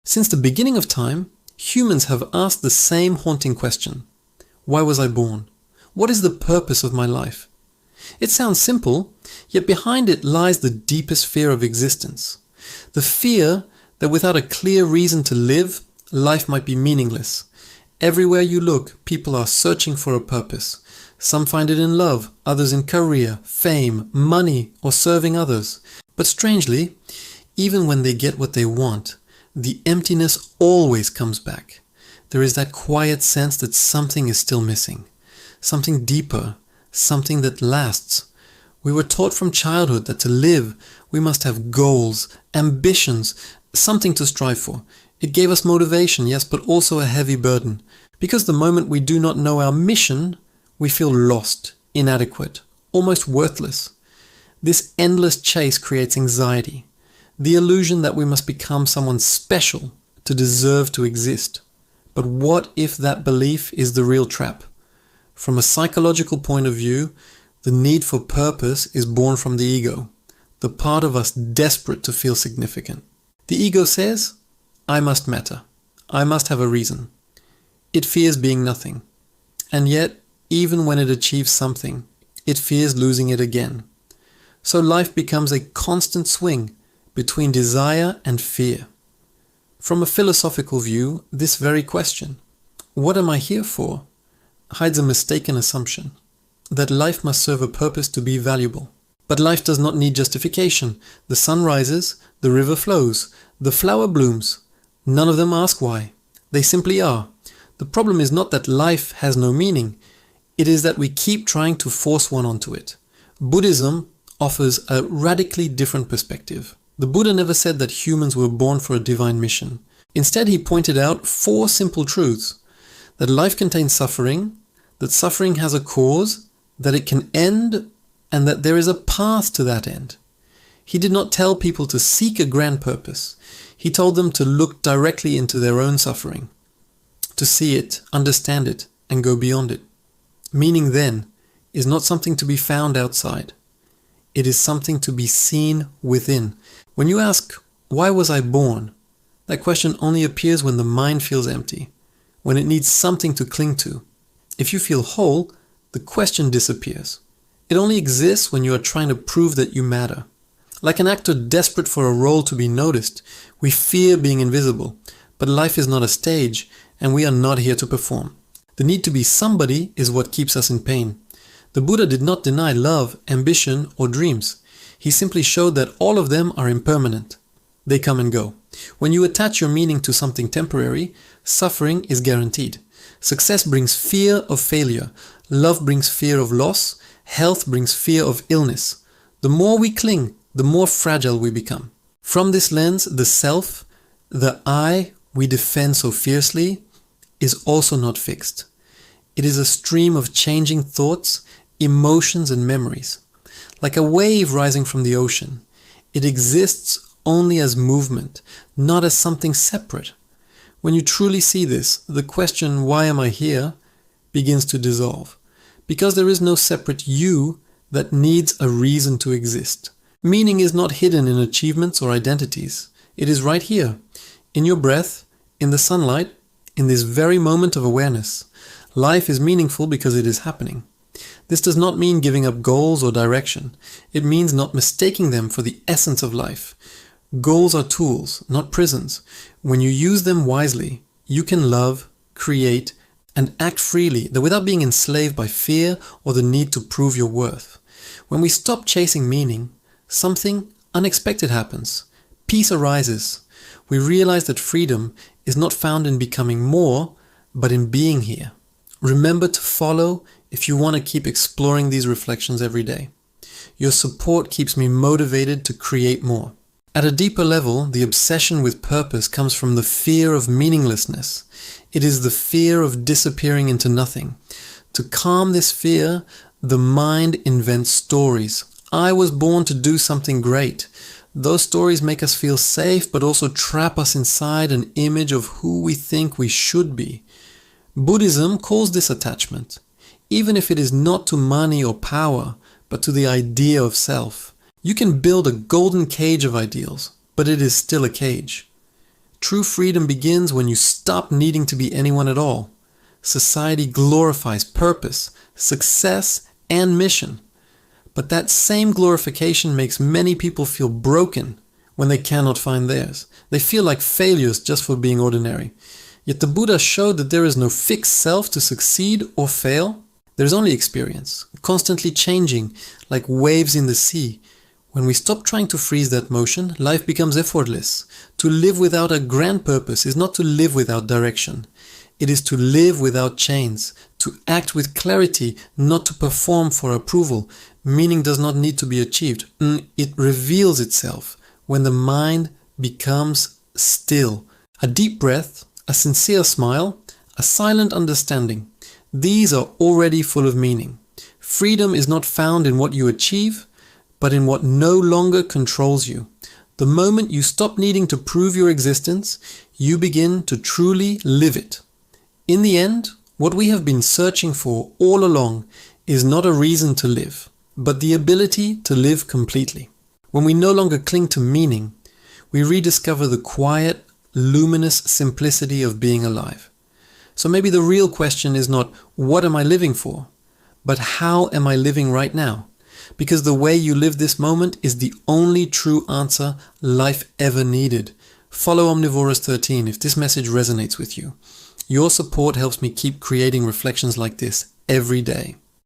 Since the beginning of time, humans have asked the same haunting question. Why was I born? What is the purpose of my life? It sounds simple, yet behind it lies the deepest fear of existence. The fear that without a clear reason to live, life might be meaningless. Everywhere you look, people are searching for a purpose. Some find it in love, others in career, fame, money, or serving others. But strangely, even when they get what they want, the emptiness always comes back. There is that quiet sense that something is still missing. Something deeper, something that lasts. We were taught from childhood that to live, we must have goals, ambitions, something to strive for. It gave us motivation, yes, but also a heavy burden. Because the moment we do not know our mission, we feel lost, inadequate, almost worthless. This endless chase creates anxiety, the illusion that we must become someone special to deserve to exist. But what if that belief is the real trap? From a psychological point of view, the need for purpose is born from the ego, the part of us desperate to feel significant. The ego says, I must matter. I must have a reason. It fears being nothing. And yet, even when it achieves something, it fears losing it again. So life becomes a constant swing between desire and fear. From a philosophical view, this very question, what am I here for, hides a mistaken assumption that life must serve a purpose to be valuable. But life does not need justification. The sun rises, the river flows, the flower blooms. None of them ask why. They simply are. The problem is not that life has no meaning. It is that we keep trying to force one onto it. Buddhism offers a radically different perspective. The Buddha never said that humans were born for a divine mission. Instead, he pointed out 4 simple truths. That life contains suffering, that suffering has a cause, that it can end, and that there is a path to that end. He did not tell people to seek a grand purpose. He told them to look directly into their own suffering, to see it, understand it, and go beyond it. Meaning then is not something to be found outside. It is something to be seen within. When you ask, why was I born? That question only appears when the mind feels empty, when it needs something to cling to. If you feel whole, the question disappears. It only exists when you are trying to prove that you matter. Like an actor desperate for a role to be noticed, we fear being invisible, but life is not a stage, and we are not here to perform. The need to be somebody is what keeps us in pain. The Buddha did not deny love, ambition, or dreams. He simply showed that all of them are impermanent. They come and go. When you attach your meaning to something temporary, suffering is guaranteed. Success brings fear of failure. Love brings fear of loss. Health brings fear of illness. The more we cling, the more fragile we become. From this lens, the self, the I we defend so fiercely, is also not fixed. It is a stream of changing thoughts, emotions, and memories. Like a wave rising from the ocean, it exists only as movement, not as something separate. When you truly see this, the question, why am I here, begins to dissolve. Because there is no separate you that needs a reason to exist. Meaning is not hidden in achievements or identities. It is right here, in your breath, in the sunlight, in this very moment of awareness. Life is meaningful because it is happening. This does not mean giving up goals or direction. It means not mistaking them for the essence of life. Goals are tools, not prisons. When you use them wisely, you can love, create, and act freely, though without being enslaved by fear or the need to prove your worth. When we stop chasing meaning, something unexpected happens. Peace arises. We realize that freedom is not found in becoming more, but in being here. Remember to follow if you want to keep exploring these reflections every day. Your support keeps me motivated to create more. At a deeper level, the obsession with purpose comes from the fear of meaninglessness. It is the fear of disappearing into nothing. To calm this fear, the mind invents stories. I was born to do something great. Those stories make us feel safe, but also trap us inside an image of who we think we should be. Buddhism calls this attachment, even if it is not to money or power, but to the idea of self. You can build a golden cage of ideals, but it is still a cage. True freedom begins when you stop needing to be anyone at all. Society glorifies purpose, success, and mission. But that same glorification makes many people feel broken when they cannot find theirs. They feel like failures just for being ordinary. Yet the Buddha showed that there is no fixed self to succeed or fail. There's only experience, constantly changing, like waves in the sea. When we stop trying to freeze that motion, life becomes effortless. To live without a grand purpose is not to live without direction. It is to live without chains, to act with clarity, not to perform for approval. Meaning does not need to be achieved. It reveals itself when the mind becomes still. A deep breath, a sincere smile, a silent understanding. These are already full of meaning. Freedom is not found in what you achieve, but in what no longer controls you. The moment you stop needing to prove your existence, you begin to truly live it. In the end, what we have been searching for all along is not a reason to live, but the ability to live completely. When we no longer cling to meaning, we rediscover the quiet, luminous simplicity of being alive. So maybe the real question is not, what am I living for? But how am I living right now? Because the way you live this moment is the only true answer life ever needed. Follow Omnivorous 13 if this message resonates with you. Your support helps me keep creating reflections like this every day.